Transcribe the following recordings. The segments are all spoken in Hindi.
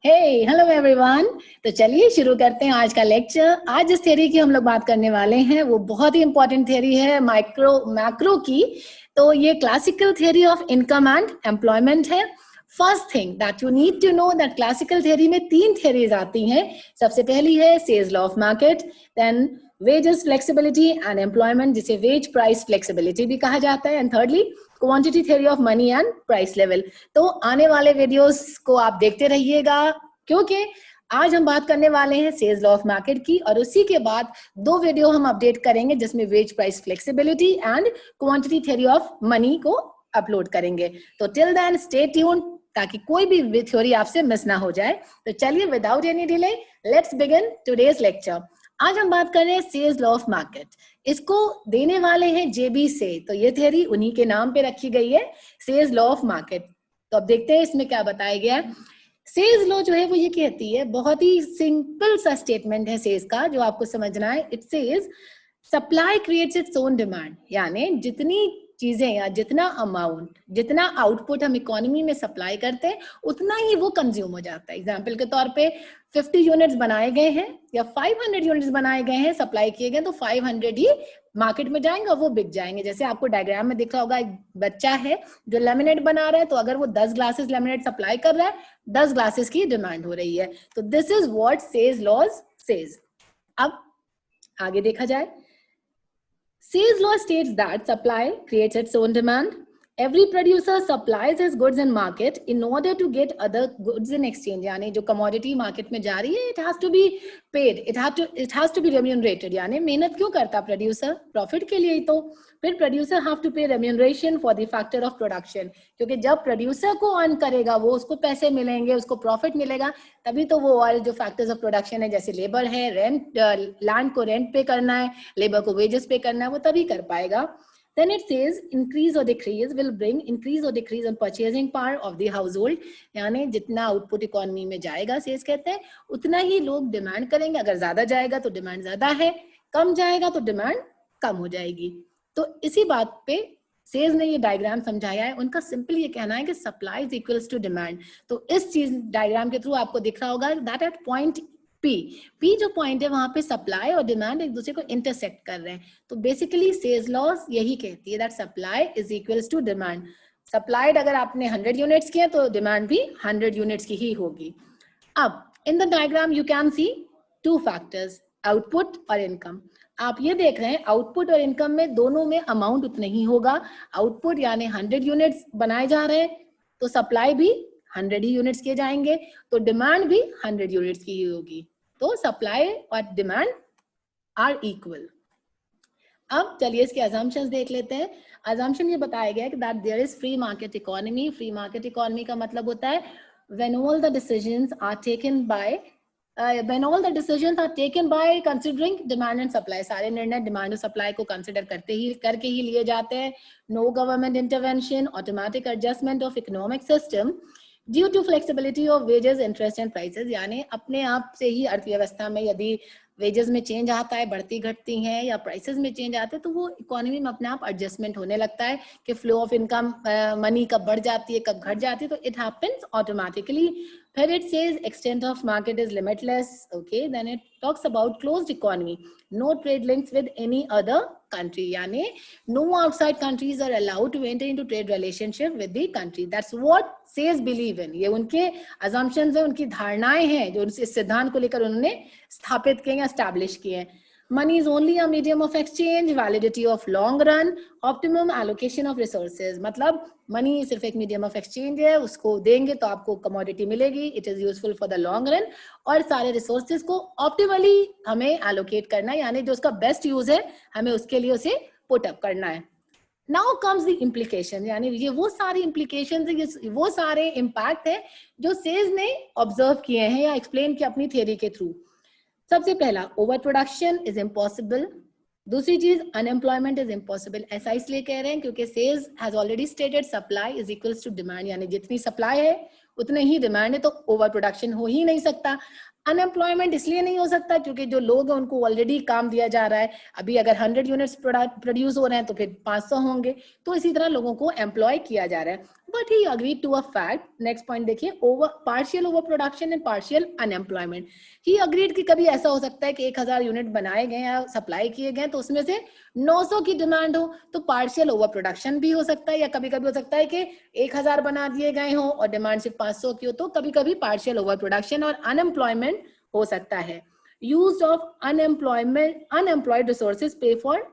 Hello everyone. तो चलिए शुरू करते हैं आज का लेक्चर। आज जिस थ्योरी की हम लोग बात करने वाले हैं वो बहुत ही इंपॉर्टेंट थ्योरी है मैक्रो की। तो ये classical theory of income and employment है। First thing that you need to know that classical theory में 3 थ्योरीज आती हैं। सबसे पहली है Say's law of market, then wages flexibility and employment, जिसे वेज प्राइस फ्लेक्सिबिलिटी भी कहा जाता है, and thirdly quantity theory of money and price level. तो आने वाले वीडियोस को आप देखते रहिएगा, क्योंकि आज हम बात करने वाले हैं सेल्स लॉ ऑफ मार्केट की, और उसी के बाद 2 वीडियो हम अपडेट करेंगे जिसमें wage price flexibility and quantity theory of money को अपलोड करेंगे। तो टिल देन स्टे ट्यून्ड, ताकि कोई भी थ्योरी आपसे मिस ना हो जाए। तो चलिए without any delay let's begin today's lecture. आज हम बात कर रहे हैं सेल्स लॉ ऑफ मार्केट। इसको देने वाले हैं जेबी से, तो ये थ्योरी उन्हीं के नाम पे रखी गई है, सेल्स लॉ ऑफ मार्केट। तो अब देखते हैं इसमें क्या बताया गया है। सेल्स लॉ जो है वो ये कहती है, बहुत ही सिंपल सा स्टेटमेंट है सेल्स का जो आपको समझना है। It says supply creates its own demand, यानी जितनी चीजें या जितना अमाउंट, जितना आउटपुट हम इकोनॉमी में सप्लाई करते हैं उतना ही वो कंज्यूम हो जाता है। एग्जाम्पल के तौर पे 50 यूनिट्स बनाए गए हैं या 500 यूनिट्स बनाए गए हैं, सप्लाई किए गए, तो 500 ही मार्केट में जाएंगे और वो बिक जाएंगे। जैसे आपको डायग्राम में दिख रहा होगा, एक बच्चा है जो लेमिनेट बना रहा है, तो अगर वो 10 ग्लासेस लेमिनेट सप्लाई कर रहा है, 10 ग्लासेस की डिमांड हो रही है। तो this is what Say's laws says. अब आगे देखा जाए, Sales law states that supply creates its own demand. Every producer supplies his goods in market in order to get other goods in exchange. यानी जो commodity market में जा रही है, it has to be paid, it has to be remunerated. यानी मेहनत क्यों करता producer? Profit के लिए ही तो। फिर producer have to pay remuneration for the factor of production, क्योंकि जब producer को earn करेगा वो, उसको पैसे मिलेंगे, उसको profit मिलेगा, तभी तो वो और जो factors of production है, जैसे labor है, rent, land को rent पे करना है, labor को wages पे करना है, वो तभी कर पाएगा। Then it says increase or decrease will bring increase or decrease in purchasing power of the household. यानी जितना आउटपुट इकोनॉमी में जाएगा, सेल्स कहते हैं, उतना ही लोग डिमांड करेंगे। अगर ज्यादा जाएगा तो डिमांड ज्यादा है, कम जाएगा तो डिमांड कम हो जाएगी। तो इसी बात पे सेल्स ने ये डायग्राम समझाया है। उनका सिंपल ये कहना है कि supply is equals to demand. तो इस चीज डायग्राम के थ्रू आपको दिख रहा होगा दैट एट पॉइंट पी जो पॉइंट है वहां पे सप्लाई और डिमांड एक दूसरे को इंटरसेक्ट कर रहे हैं। तो बेसिकली सेल्स लॉज यही कहती है that supply is equals to demand. Supplied अगर आपने 100 यूनिट्स किए तो डिमांड भी 100 यूनिट्स की ही होगी। अब in the diagram you can see 2 factors, output और इनकम। आप ये देख रहे हैं आउटपुट और इनकम में दोनों में अमाउंट उतना ही होगा। आउटपुट यानी 100 यूनिट्स बनाए जा रहे हैं, तो सप्लाई भी 100 ही यूनिट्स किए जाएंगे, तो डिमांड भी 100 यूनिट्स की ही होगी। तो सप्लाई और डिमांड आर इक्वल। अब चलिए इसके assumptions देख लेते हैं। assumption ये बताया गया है कि that there is free market economy। free market economy का मतलब होता है when all the decisions are taken by considering demand and supply। सारे निर्णय डिमांड और सप्लाई को कंसिडर करके ही लिए जाते हैं। no government intervention, automatic adjustment of economic system due to flexibility of wages, interest and prices. यानी अपने आप से ही अर्थव्यवस्था में यदि वेजेस में चेंज आता है, बढ़ती घटती हैं, या प्राइसेस में चेंज आते हैं, तो वो इकोनॉमी में अपने आप एडजस्टमेंट होने लगता है कि फ्लो ऑफ इनकम, मनी कब बढ़ जाती है कब घट जाती है, तो इट हैपेंस ऑटोमेटिकली। फिर it says extent of market is limitless. Okay, then it talks about closed economy, no trade links with any other country, यानी no outside countries are allowed to enter into trade relationship with the country. That's what says believe in। ये उनके assumptions हैं, उनकी धारणाएं हैं जो इस सिद्धांत को लेकर उन्होंने स्थापित किए, एस्टैब्लिश किए। Money is only a medium of exchange, validity of long run, optimum allocation of resources। मतलब मनी सिर्फ एक मीडियम ऑफ एक्सचेंज है, उसको देंगे तो आपको कमोडिटी मिलेगी, it is useful for the long run, और सारे रिसोर्सेज को ऑप्टिमली हमें एलोकेट करना है, यानी जो उसका बेस्ट यूज है हमें उसके लिए उसे पुट अप करना है। नाउ कम्स द इम्प्लीकेशन, यानी ये वो सारी इम्प्लीकेशन, वो सारे इम्पैक्ट है जो सेज ने ऑब्जर्व किए हैं या एक्सप्लेन किया अपनी थियरी के थ्रू। सबसे पहला, ओवर प्रोडक्शन इज इम्पॉसिबल। दूसरी चीज, अनएम्प्लॉयमेंट इज इम्पॉसिबल। ऐसा इसलिए कह रहे हैं क्योंकि sales has already stated supply is equals to demand, यानी जितनी सप्लाई है उतने ही डिमांड है, तो ओवर प्रोडक्शन हो ही नहीं सकता। अनएम्प्लॉयमेंट इसलिए नहीं हो सकता क्योंकि जो लोग हैं उनको ऑलरेडी काम दिया जा रहा है। अभी अगर 100 यूनिट्स प्रोड्यूस हो रहे हैं तो फिर 500 होंगे, तो इसी तरह लोगों को एम्प्लॉय किया जा रहा है। But he agree to a fact, next point देखिए, partial over production and partial unemployment. He agreed कि कभी ऐसा हो सकता है कि 1000 यूनिट बनाए गए या सप्लाई किए गए तो उसमें से 900 की डिमांड हो, तो पार्शियल ओवर प्रोडक्शन भी हो सकता है। या कभी कभी हो सकता है कि 1000 बना दिए गए हो और डिमांड सिर्फ 500 की हो, तो कभी कभी पार्शियल ओवर प्रोडक्शन और अनएम्प्लॉयमेंट हो सकता है। यूज ऑफ अनएम्प्लॉयड रिसोर्सेज पे फॉर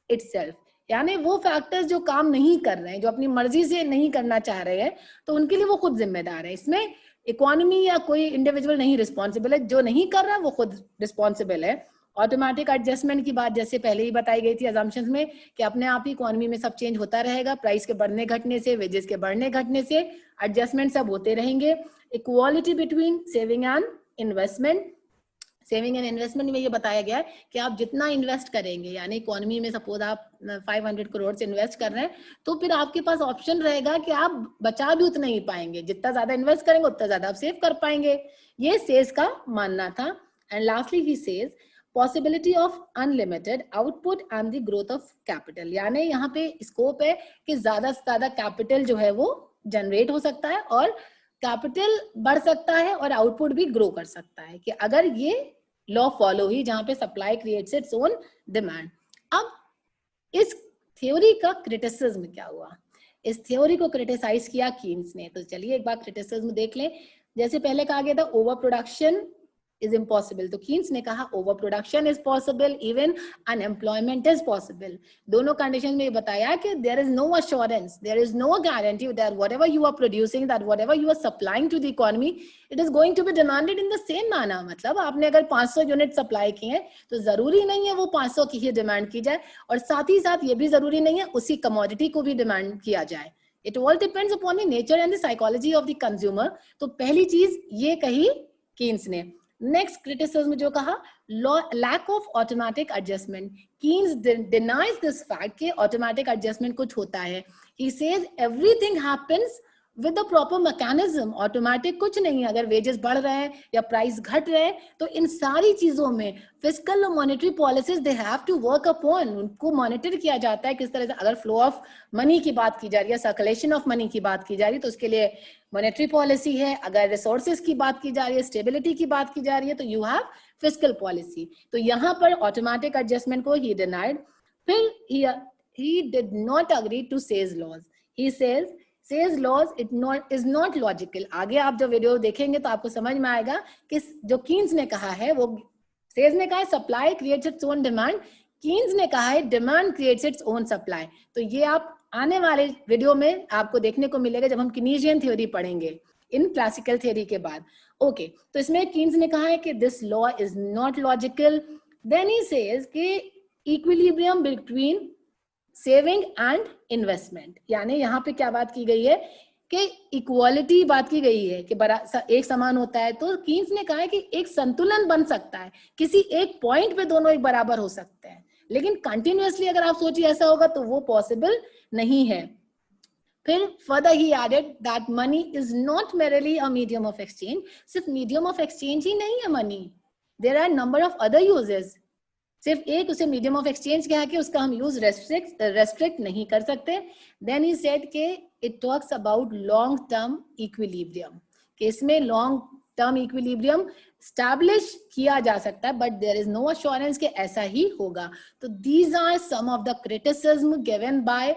इटसेल्फ, यानी वो फैक्टर्स जो काम नहीं कर रहे हैं, जो अपनी मर्जी से नहीं करना चाह रहे हैं, तो उनके लिए वो खुद जिम्मेदार है। इसमें इकोनॉमी या कोई इंडिविजुअल नहीं रिस्पॉन्सिबल है, जो नहीं कर रहा है वो खुद रिस्पॉन्सिबल है। ऑटोमेटिक एडजस्टमेंट की बात जैसे पहले ही बताई गई थी अजम्पशंस में कि अपने आप ही इकोनॉमी में सब चेंज होता रहेगा, प्राइस के बढ़ने घटने से, वेजेस के बढ़ने घटने से एडजस्टमेंट सब होते रहेंगे। Equality between saving and investment, saving and investment में ये बताया गया है कि आप जितना इन्वेस्ट करेंगे, यानी इकोनॉमी में सपोज आप 500 करोड़ से इन्वेस्ट कर रहे हैं, तो फिर आपके पास ऑप्शन रहेगा कि आप बचा भी उतना ही पाएंगे, जितना ज्यादा इन्वेस्ट करेंगे उतना ज्यादा आप सेव कर पाएंगे। ये सेज का मानना था। And lastly he says possibility of unlimited output and the growth of capital, यानी यहाँ पे स्कोप है कि ज्यादा से ज्यादा कैपिटल जो है वो जनरेट हो सकता है और कैपिटल बढ़ सकता है और आउटपुट भी ग्रो कर सकता है, कि अगर ये लॉ फॉलो ही, जहां पे supply creates its own demand. अब इस थ्योरी का क्रिटिसिज्म क्या हुआ? इस थ्योरी को क्रिटिसाइज किया कीन्स ने। तो चलिए एक बार क्रिटिसिज्म देख लें। जैसे पहले कहा गया था ओवर प्रोडक्शन is impossible, तो कीन्स ने कहा over production is possible, even unemployment is possible. दोनों कंडीशन में बताया कि there is no assurance, there is no guarantee that whatever you are producing, that whatever you are supplying to the economy, it is going to be demanded in the same manner. मतलब आपने अगर 500 यूनिट सप्लाई की है तो जरूरी नहीं है वो 500 की ही डिमांड की जाए, और साथ ही साथ ये भी जरूरी नहीं है उसी कमोडिटी को भी डिमांड किया जाए। It all depends upon the nature and the psychology of the consumer. तो पहली चीज ये कही कीन्स ने। नेक्स्ट क्रिटिसिज्म जो कहा, lack of automatic adjustment. Keynes denies this fact कि ऑटोमेटिक एडजस्टमेंट कुछ होता है। He says everything happens with the proper mechanism. Automatic कुछ नहीं है, अगर वेजेस बढ़ रहे हैं या प्राइस घट रहे हैं तो इन सारी चीजों में फिस्कल और monetary policies they have to work upon, उनको मॉनिटर किया जाता है किस तरह से। अगर फ्लो ऑफ मनी की बात की जा रही है, सर्कुलेशन ऑफ मनी की बात की जा रही है, तो उसके लिए मॉनेटरी पॉलिसी है। अगर रिसोर्सेज की बात की जा रही है, स्टेबिलिटी की बात की जा रही है, तो यू हैव फिस्कल पॉलिसी। तो यहाँ पर ऑटोमेटिक एडजस्टमेंट को ही डिनाइड। फिर he did not agree to Say's laws. He says Say's laws is not logical. आगे आप जब वीडियो देखेंगे तो आपको समझ में आएगा कि जो कीन्स ने कहा है, वो Say's ने कहा है supply creates its own demand, Keynes ने कहा है demand creates its own supply. तो ये आप आने वाले वीडियो में आपको देखने को मिलेगा जब हम कीनेसियन थ्योरी पढ़ेंगे इन क्लासिकल थ्योरी के बाद। ओके, तो इसमें कीन्स ने कहा है कि this law is not logical. Then he says कि equilibrium between saving and investment, यानी यहाँ पे क्या बात की गई है कि इक्वालिटी बात की गई है कि एक समान होता है। तो कीन्स ने कहा है कि एक संतुलन बन सकता है, किसी एक पॉइंट पे दोनों एक बराबर हो सकते हैं, लेकिन कंटिन्यूअसली अगर आप सोचिए ऐसा होगा तो वो पॉसिबल नहीं है। फिर फर्दर ही added that money is not merely a medium of exchange. सिर्फ मीडियम ऑफ एक्सचेंज ही नहीं है money, there are number of other uses. सिर्फ एक उसे मीडियम ऑफ एक्सचेंज क्या है कि उसका हम यूज रेस्ट्रिक्ट नहीं कर सकते। देन ही सेड कि it talks about long term equilibrium, कि इसमें लॉन्ग टर्म इक्विलिब्रियम स्टैब्लिश किया जा सकता है, but there is no assurance कि ऐसा ही होगा। तो these are some of the criticism given by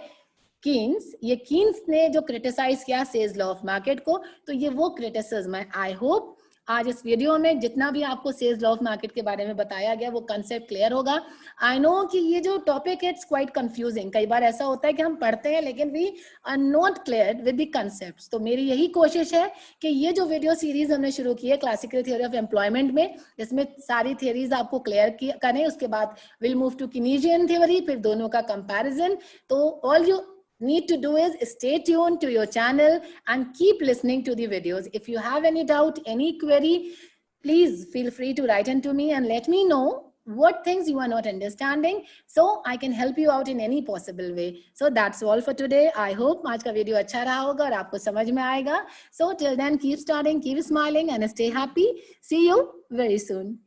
Keynes. ये कीन्स ने जो क्रिटिसाइज किया सेज लॉ ऑफ मार्केट को, तो ये वो क्रिटिसिज्म है। आई होप आज इस वीडियो में जितना भी आपको सेज लॉ ऑफ मार्केट के बारे में बताया गया वो कंसेप्ट क्लियर होगा। आई नो कि ये जो टॉपिक है इट्स क्वाइट कंफ्यूजिंग। कई बार ऐसा होता है कि हम पढ़ते हैं लेकिन we are not clear with the concepts. तो मेरी यही कोशिश है कि ये जो वीडियो सीरीज हमने शुरू की है क्लासिकल थ्योरी ऑफ एम्प्लॉयमेंट में, इसमें सारी थ्योरीज आपको क्लियर करें। उसके बाद विल मूव टू कीनेसियन थ्योरी, फिर दोनों का कंपैरिजन। तो all you need to do is stay tuned to your channel and keep listening to the videos. If you have any doubt, any query, please feel free to write into me and let me know what things you are not understanding, so I can help you out in any possible way. So that's all for today. I hope आज का वीडियो अच्छा रहा होगा और आपको समझ में आएगा. So till then, keep studying, keep smiling and stay happy. See you very soon.